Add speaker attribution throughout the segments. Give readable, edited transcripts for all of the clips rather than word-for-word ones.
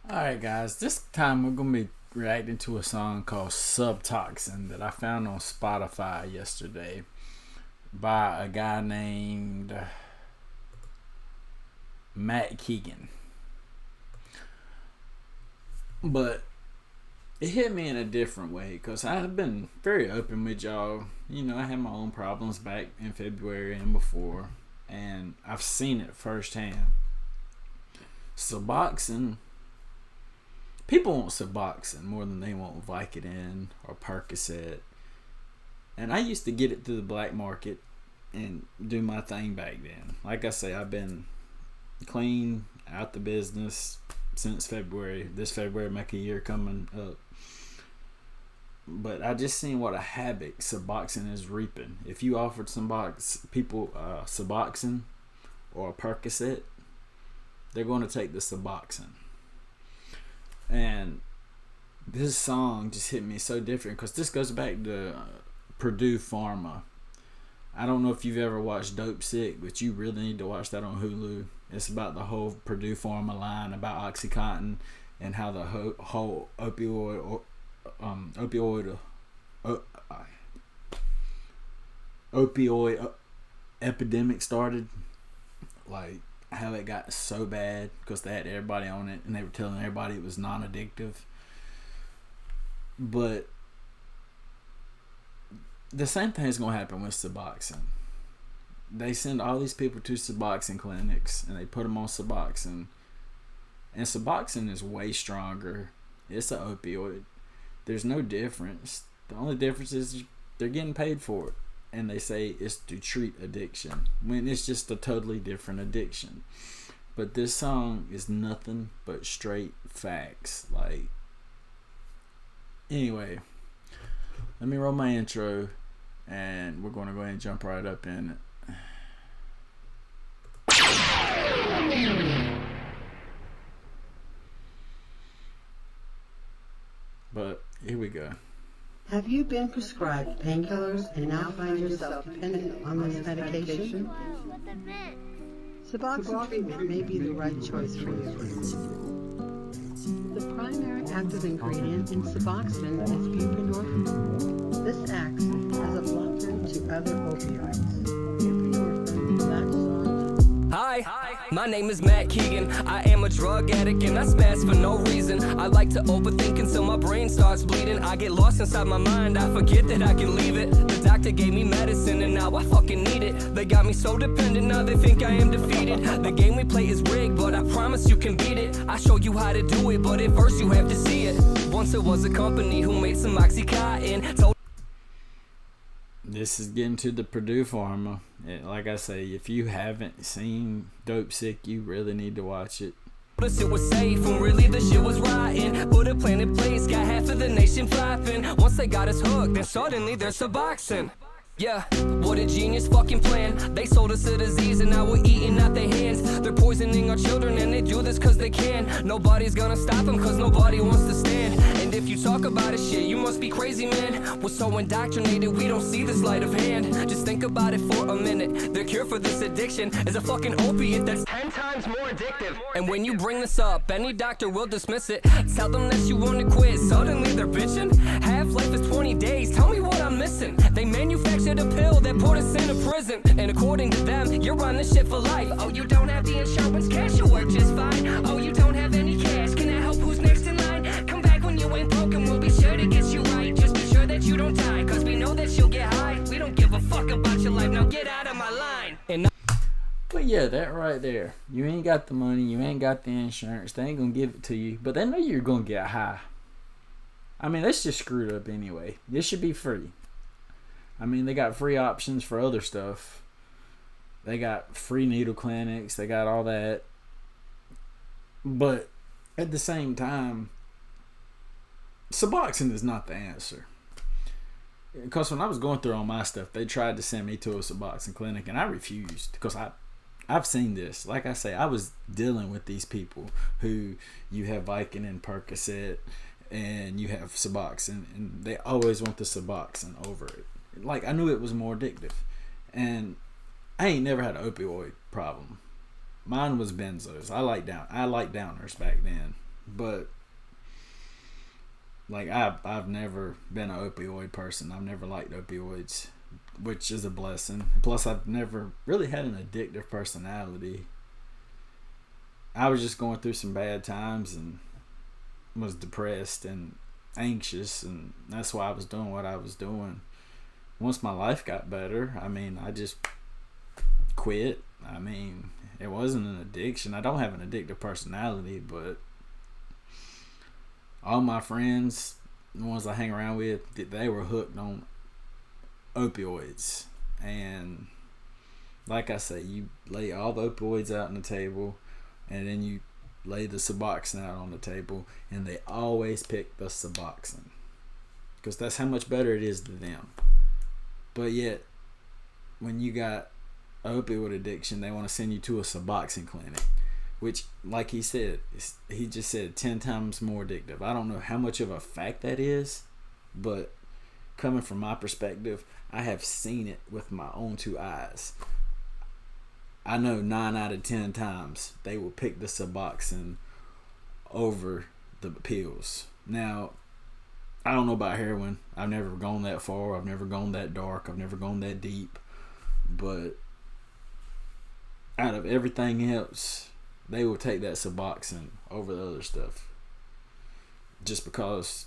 Speaker 1: Alright, guys, this time we're going to be reacting to a song called Subtoxin that I found on Spotify yesterday by a guy named Matt Keegan. But it hit me in a different way because I've been very open with y'all. You know, I had my own problems back in February and before, and I've seen it firsthand. Suboxone. People want Suboxone more than they want Vicodin or Percocet. And I used to get it through the black market and do my thing back then. Like I say, I've been clean, out the business since February. This February make a year coming up. But I just seen what a havoc Suboxone is reaping. If you offered people Suboxone or a Percocet, they're going to take the Suboxone. And this song just hit me so different because this goes back to Purdue Pharma. I don't know if you've ever watched Dope Sick, but you really need to watch that on Hulu. It's about the whole Purdue Pharma line about Oxycontin and how the whole opioid epidemic started. Like, how it got so bad because they had everybody on it and they were telling everybody it was non-addictive. But the same thing is going to happen with Suboxone. They send all these people to Suboxone clinics and they put them on Suboxone. And Suboxone is way stronger. It's an opioid. There's no difference. The only difference is they're getting paid for it. And they say it's to treat addiction when it's just a totally different addiction. But this song is nothing but straight facts. Like, anyway, let me roll my intro and we're going to go ahead and jump right up in it. But here we go.
Speaker 2: Have you been prescribed painkillers and now find yourself dependent on this medication? Suboxone treatment may be the right choice for you. The primary active ingredient in Suboxone is buprenorphine. This acts as a blocker to other opioids. Buprenorphine latches on.
Speaker 3: Hi, my name is Matt Keegan. I am a drug addict and I spaz for no reason. I like to overthink until my brain starts bleeding. I get lost inside my mind, I forget that I can leave it. The doctor gave me medicine and now I fucking need it. They got me so dependent, now they think I am defeated. The game we play is rigged, but I promise you can beat it. I show you how to do it, but at first you have to see it. Once there was a company who made some Oxycontin.
Speaker 1: This is getting to the Purdue Pharma. Like I say, if you haven't seen Dope Sick, you really need to watch it.
Speaker 3: It was safe when really the shit was rotten. Put a plan in place, got half of the nation flapping. Once they got us hooked, then suddenly there's Suboxone. Yeah, what a genius fucking plan. They sold us a disease and now we're eating out their hands. They're poisoning our children and they do this cause they can. Nobody's gonna stop them cause nobody wants to stand. And if you talk about it, shit, you must be crazy, man. We're so indoctrinated we don't see this light of hand. Just think about it for a minute. The cure for this addiction is a fucking opiate that's 10 times more addictive. And when you bring this up, any doctor will dismiss it. Tell them that you wanna quit, suddenly they're bitching. Half-life is 20 days, tell me what I'm missing. They manufacture the pill that put us in a prison. And according to them, you're on this shit for life. Oh, you don't have the insurance, cash will work just fine. Oh, you don't have any cash, can I help? Who's next in line? Come back when you ain't broken, we'll be sure to get you right. Just be sure that you don't die, cause we know that you'll get high. We don't give a fuck about your life, now get out of my line.
Speaker 1: But yeah, that right there. You ain't got the money, you ain't got the insurance, they ain't gonna give it to you, but they know you're gonna get high. I mean, that's just screwed up anyway. This should be free. I mean, they got free options for other stuff. They got free needle clinics. They got all that. But at the same time, Suboxone is not the answer. Because when I was going through all my stuff, they tried to send me to a Suboxone clinic, and I refused. Because I've seen this. Like I say, I was dealing with these people who you have Vicodin and Percocet, and you have Suboxone, and they always want the Suboxone over it. Like, I knew it was more addictive, and I ain't never had an opioid problem. Mine was benzos. I like downers back then. But like I've never been an opioid person. I've never liked opioids, which is a blessing. Plus, I've never really had an addictive personality. I was just going through some bad times and was depressed and anxious, and that's why I was doing what I was doing. Once my life got better, I mean, I just quit. I mean, it wasn't an addiction. I don't have an addictive personality, but all my friends, the ones I hang around with, they were hooked on opioids. And like I say, you lay all the opioids out on the table, and then you lay the Subtoxin out on the table, and they always pick the Subtoxin because that's how much better it is to them. But yet, when you got opioid addiction, they want to send you to a Subtoxin clinic, which, like he said, he just said 10 times more addictive. I don't know how much of a fact that is, but coming from my perspective, I have seen it with my own 2 eyes. I know 9 out of 10 times they will pick the Subtoxin over the pills. Now, I don't know about heroin. I've never gone that far. I've never gone that dark. I've never gone that deep. But out of everything else, they will take that Subtoxin over the other stuff. Just because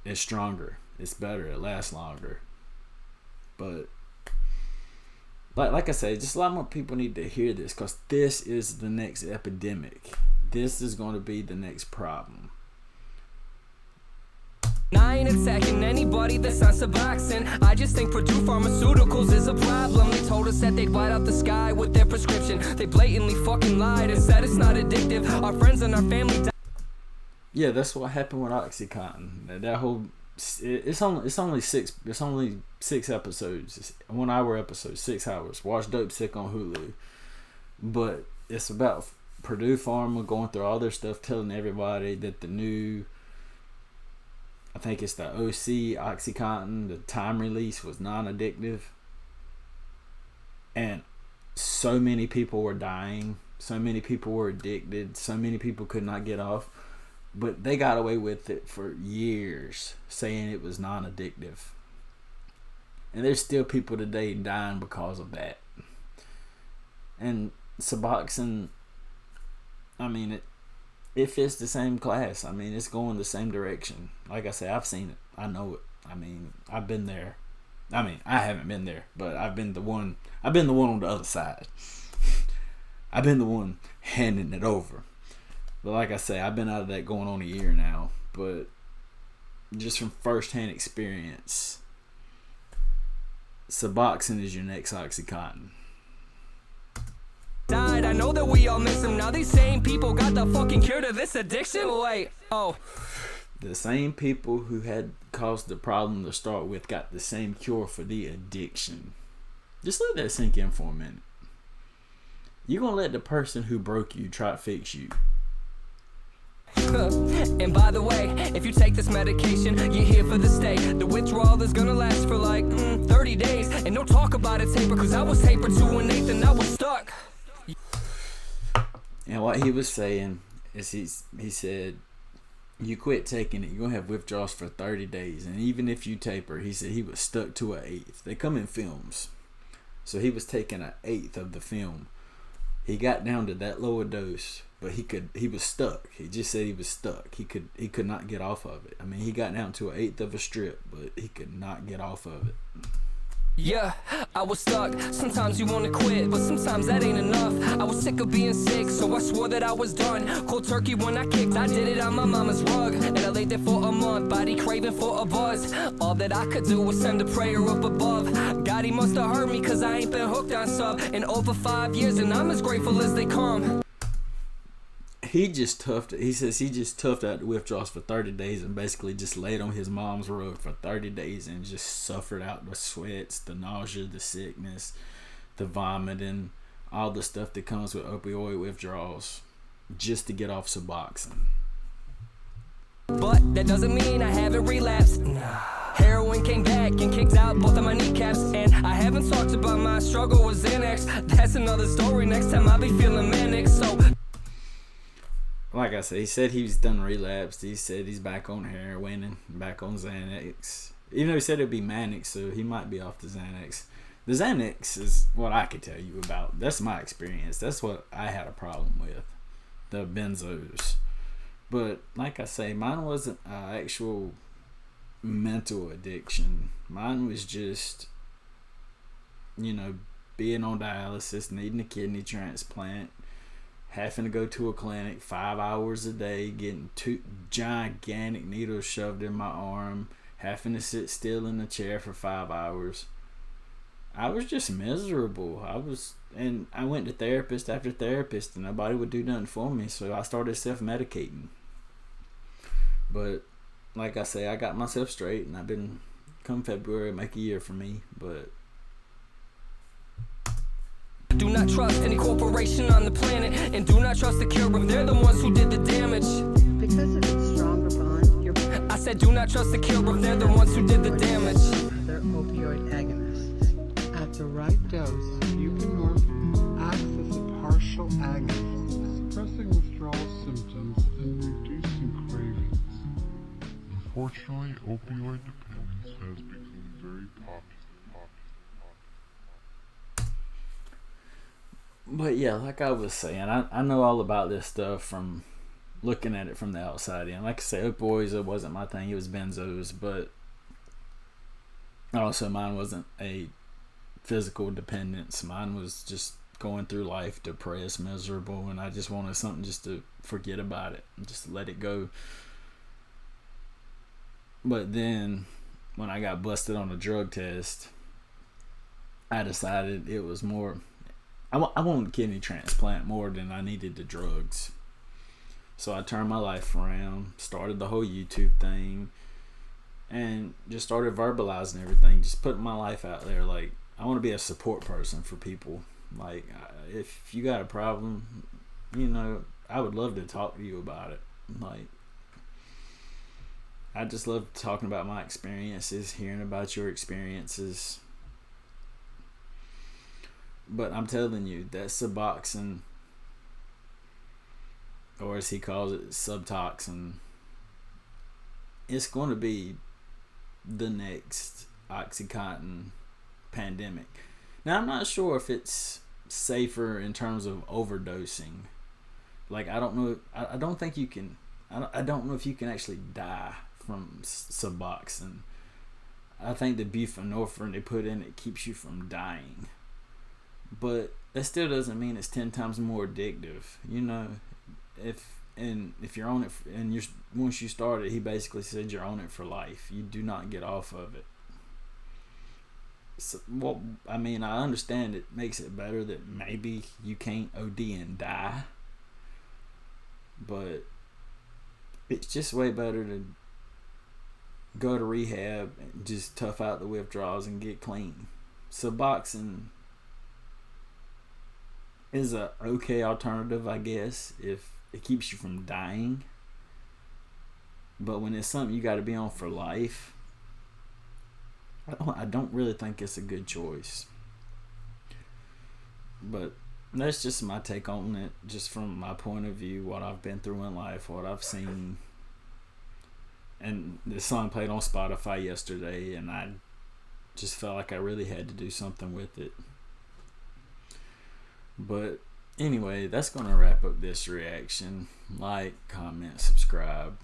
Speaker 1: it's stronger. It's better. It lasts longer. But like I say, just a lot more people need to hear this, because this is the next epidemic. This is going to be the next problem.
Speaker 3: I ain't attacking anybody that's on Subtoxin. I just think Purdue Pharmaceuticals is a problem. They told us that they'd light up the sky with their prescription. They blatantly fucking lied and said it's not addictive. Our friends and our family
Speaker 1: Yeah, that's what happened with Oxycontin. That whole it's only 6 episodes. It's 1 hour episode, 6 hours. Watch Dope Sick on Hulu. But it's about Purdue Pharma going through all their stuff, telling everybody that the new, I think it's the OC Oxycontin, the time release was non-addictive. And so many people were dying. So many people were addicted. So many people could not get off. But they got away with it for years, saying it was non-addictive. And there's still people today dying because of that. And Subtoxin, I mean, it fits the same class. I mean, it's going the same direction. Like I say, I've seen it. I know it. I mean, I've been there. I mean, I haven't been there, but I've been the one on the other side. I've been the one handing it over. But like I say, I've been out of that going on a year now. But just from first-hand experience, Subtoxin is your next Oxycontin.
Speaker 3: died. I know that we all miss them. Now these same people got the fucking cure to this addiction. Wait,
Speaker 1: the same people who had caused the problem to start with got the same cure for the addiction. Just let that sink in for a minute. You gonna let the person who broke you try to fix you?
Speaker 3: And by the way, if you take this medication, you're here for the stay. The withdrawal is gonna last for like 30 days. And don't talk about it, taper, cause I was taper too and Nathan, I was stuck.
Speaker 1: And what he was saying is he said, you quit taking it, you're gonna have withdrawals for 30 days. And even if you taper, he said he was stuck to an eighth. They come in films. So he was taking an eighth of the film. He got down to that lower dose, but he was stuck. He just said he was stuck. He could not get off of it. I mean, he got down to an eighth of a strip, but he could not get off of it.
Speaker 3: Yeah, I was stuck. Sometimes you wanna quit, but sometimes that ain't enough. I was sick of being sick, so I swore that I was done. Cold turkey when I kicked, I did it on my mama's rug. And I laid there for a month, body craving for a buzz. All that I could do was send a prayer up above. God, he must have heard me, cause I ain't been hooked on sub in over 5 years, and I'm as grateful as they come.
Speaker 1: He says he just toughed out the withdrawals for 30 days and basically just laid on his mom's rug for 30 days and just suffered out the sweats, the nausea, the sickness, the vomiting, all the stuff that comes with opioid withdrawals just to get off Subtoxin.
Speaker 3: But that doesn't mean I haven't relapsed. Heroin came back and kicked out both of my kneecaps. And I haven't talked about my struggle with Xanax. That's another story, next time I'll be feeling manic, so...
Speaker 1: like I said, he said he's done relapsed. He said he's back on heroin and back on Xanax. Even though he said it'd be manic, so he might be off the Xanax. The Xanax is what I could tell you about. That's my experience. That's what I had a problem with. The benzos. But like I say, mine wasn't an actual mental addiction. Mine was just, being on dialysis, needing a kidney transplant, having to go to a clinic 5 hours a day, getting 2 gigantic needles shoved in my arm, having to sit still in a chair for 5 hours. I was just miserable. And I went to therapist after therapist, and nobody would do nothing for me, so I started self-medicating. But like I say, I got myself straight, and I've been, come February, make a year for me. But
Speaker 3: do not trust any corporation on the planet, and do not trust the cure if they're the ones who did the damage.
Speaker 2: Because of its stronger bond, your
Speaker 3: I said do not trust the cure if they're the ones who did the damage.
Speaker 2: They're opioid agonists. At the right dose, buprenorphine acts as a partial agonist, suppressing withdrawal symptoms and reducing cravings.
Speaker 4: Unfortunately, opioid dependence has become very popular.
Speaker 1: But yeah, like I was saying, I know all about this stuff from looking at it from the outside in. Like I say, opioids, it wasn't my thing. It was benzos. But also mine wasn't a physical dependence. Mine was just going through life depressed, miserable, and I just wanted something just to forget about it and just let it go. But then when I got busted on a drug test, I decided it was more... I wanted a kidney transplant more than I needed the drugs. So I turned my life around, started the whole YouTube thing, and just started verbalizing everything, just putting my life out there. Like, I want to be a support person for people. Like, if you got a problem, I would love to talk to you about it. Like, I just love talking about my experiences, hearing about your experiences. But I'm telling you, that Suboxone, or as he calls it, Subtoxin, it's going to be the next Oxycontin pandemic. Now, I'm not sure if it's safer in terms of overdosing. Like, I don't know. I don't think you can. I don't know if you can actually die from Suboxone. I think the buprenorphine they put in it keeps you from dying. But that still doesn't mean it's 10 times more addictive. If you're on it and once you start it, he basically said you're on it for life. You do not get off of it. So, I understand it makes it better that maybe you can't OD and die, but it's just way better to go to rehab and just tough out the withdrawals and get clean. Suboxone is a okay alternative, I guess, if it keeps you from dying. But when it's something you got to be on for life, I don't really think it's a good choice. But that's just my take on it, just from my point of view, what I've been through in life, what I've seen. And this song played on Spotify yesterday, and I just felt like I really had to do something with it. But anyway, that's going to wrap up this reaction. Like, comment, subscribe.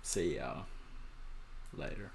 Speaker 1: See y'all later.